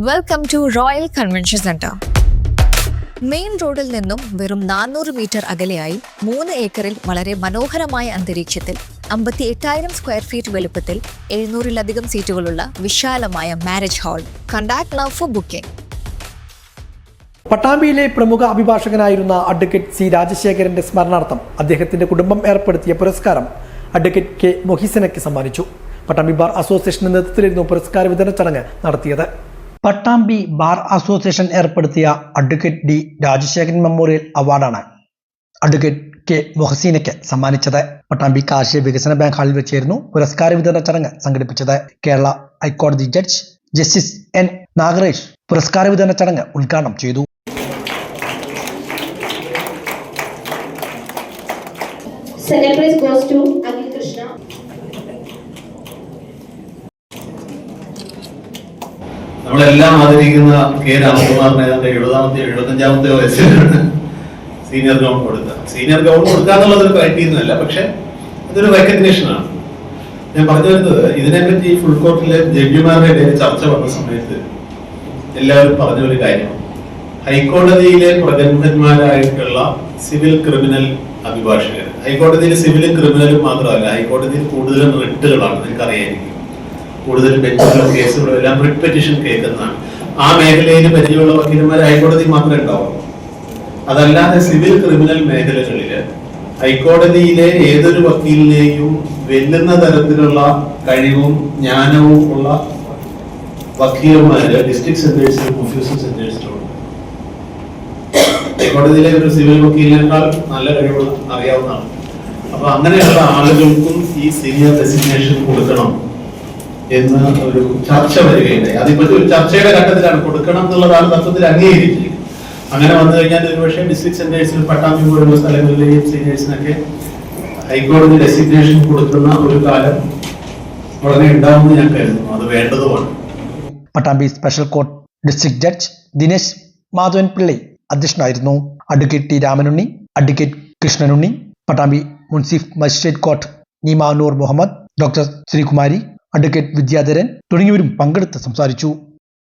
Welcome to royal convention centre. Main റോഡിൽ നിന്നും വെറും 400 മീറ്റർ അകലെയായി 3 ഏക്കറിൽ വളരെ മനോഹരമായ അന്തരീക്ഷത്തിൽ 58,000 സ്ക്വയർ ഫീറ്റ് വലുപ്പത്തിൽ 700-ലധികം സീറ്റുകളുള്ള വിശാലമായ marriage hall. Contact now for booking. പട്ടാമ്പിയിലെ പ്രമുഖ അഭിഭാഷകനായിരുന്ന അഡ്വക്കേറ്റ് സി രാജശേഖരന്റെ സ്മരണാർത്ഥം അദ്ദേഹത്തിന്റെ കുടുംബം ഏർപ്പെടുത്തിയ പുരസ്കാരം അഡ്വക്കേറ്റ് കെ മൊഹിസനയ്ക്ക് സമ്മാനിച്ചു. പട്ടാമ്പി ബാർ അസോസിയേഷന്റെ നേതൃത്വത്തിലായിരുന്നു പുരസ്കാര വിതരണ ചടങ്ങ് നടത്തിയത്. പട്ടാമ്പി ബാർ അസോസിയേഷൻ ഏർപ്പെടുത്തിയ അഡ്വക്കേറ്റ് ഡി രാജശേഖരൻ മെമ്മോറിയൽ അവാർഡാണ് അഡ്വക്കേറ്റ് കെ മൊഹസീനയ്ക്ക് സമ്മാനിച്ചത്. പട്ടാമ്പി കാർഷിക വികസന ബാങ്ക് ഹാളിൽ വെച്ചായിരുന്നു പുരസ്കാര വിതരണ ചടങ്ങ് സംഘടിപ്പിച്ചത്. കേരള ഹൈക്കോടതി ജഡ്ജ് ജസ്റ്റിസ് എൻ നാഗരേഷ് പുരസ്കാര വിതരണ ചടങ്ങ് ഉദ്ഘാടനം ചെയ്തു. Second prize goes to Akhil Krishna. നമ്മളെല്ലാം ആദരിക്കുന്ന കെ രാമകുമാറിനെ 75-ാമത്തെ വയസ്സിലാണ് സീനിയർ ഗൗൺ കൊടുക്കുക. സീനിയർ ഗൗൺ കൊടുക്കുക എന്നുള്ളത് ഒരു ക്രൈറ്റീരിയല്ല, പക്ഷെ അതൊരു റെക്കഗ്നേഷനാണ്. ഞാൻ പറഞ്ഞു വരുന്നത്, ഇതിനെപ്പറ്റി ഫുൾ കോർട്ടിലെ ജഡ്ജിമാരുടെ ഇടയിൽ ചർച്ച വന്ന സമയത്ത് എല്ലാവരും പറഞ്ഞ ഒരു കാര്യമാണ്, ഹൈക്കോടതിയിലെ പ്രഗത്ഭന്മാരായിട്ടുള്ള സിവിൽ ക്രിമിനൽ അഭിഭാഷകർ, ഹൈക്കോടതിയിൽ സിവിലും ക്രിമിനലും മാത്രമല്ല, ഹൈക്കോടതിയിൽ കൂടുതലും റിട്ടുകളാണ്, നിങ്ങൾക്കറിയായിരിക്കും. കൂടുതലും ബെഞ്ചുകളും കേസുകളും എല്ലാം റിട്ട് പെറ്റീഷൻ കേൾക്കുന്നതാണ്. ആ മേഖലയിൽ പരിചയമുള്ള വക്കീലന്മാർ ഹൈക്കോടതി മാത്രമേ ഉണ്ടാവുള്ളൂ. അതല്ലാതെ സിവിൽ ക്രിമിനൽ മേഖലകളിൽ ഹൈക്കോടതിയിലെ ഏതൊരു വക്കീലിനെയും വെല്ലുന്ന തരത്തിലുള്ള കഴിവും ജ്ഞാനവും ഉള്ള വക്കീലന്മാര് ഡിസ്ട്രിക്ട് സെന്റേഴ്സിലും ഒഫീഷ്യൽ സെന്റേഴ്സിലും ഉണ്ട്. ഹൈക്കോടതിയിലെ ഒരു സിവിൽ വക്കീലിനേക്കാൾ നല്ല കഴിവുള്ള അറിയാവുന്നതാണ്. അപ്പൊ അങ്ങനെയുള്ള ആളുകൾക്കും ഈ സീനിയർ ഡെസിഗ്നേഷൻ കൊടുക്കണം എന്ന് ഒരു ചർച്ച വരികയുണ്ടായി. അതിപ്പറ്റി ഒരു ചർച്ചയുടെ ഘട്ടത്തിലാണ്, കൊടുക്കണം എന്നുള്ളതാണ് തത്വത്തിൽ അംഗീകരിച്ചിരിക്കുന്നത്. അങ്ങനെ വന്നു കഴിഞ്ഞാൽ ഒരുപക്ഷെ ഡിസ്ട്രിക്ട് സെന്റേഴ്സിൽ പട്ടാമ്പി പോലുള്ള സ്ഥലങ്ങളിലെയും സീനിയേഴ്സിനൊക്കെ ഹൈക്കോടതി ഡെസിഗ്നേഷൻ കൊടുക്കുന്ന ഒരു കാലം ഉടനെ ഉണ്ടാവുമെന്ന് ഞാൻ കരുതുന്നു. അത് വേണ്ടതുമാണ്. Pattambi special court district judge Dinesh Madhavan Pillai അധ്യക്ഷനായിരുന്നു. Advocate T Ramanunni, advocate Krishnanunni, Pattambi munsiff magistrate court Neemanoor Muhammad, doctor Sreekumari, advocate Vidyadharan തുടങ്ങിയവരും പങ്കെടുത്ത് സംസാരിച്ചു.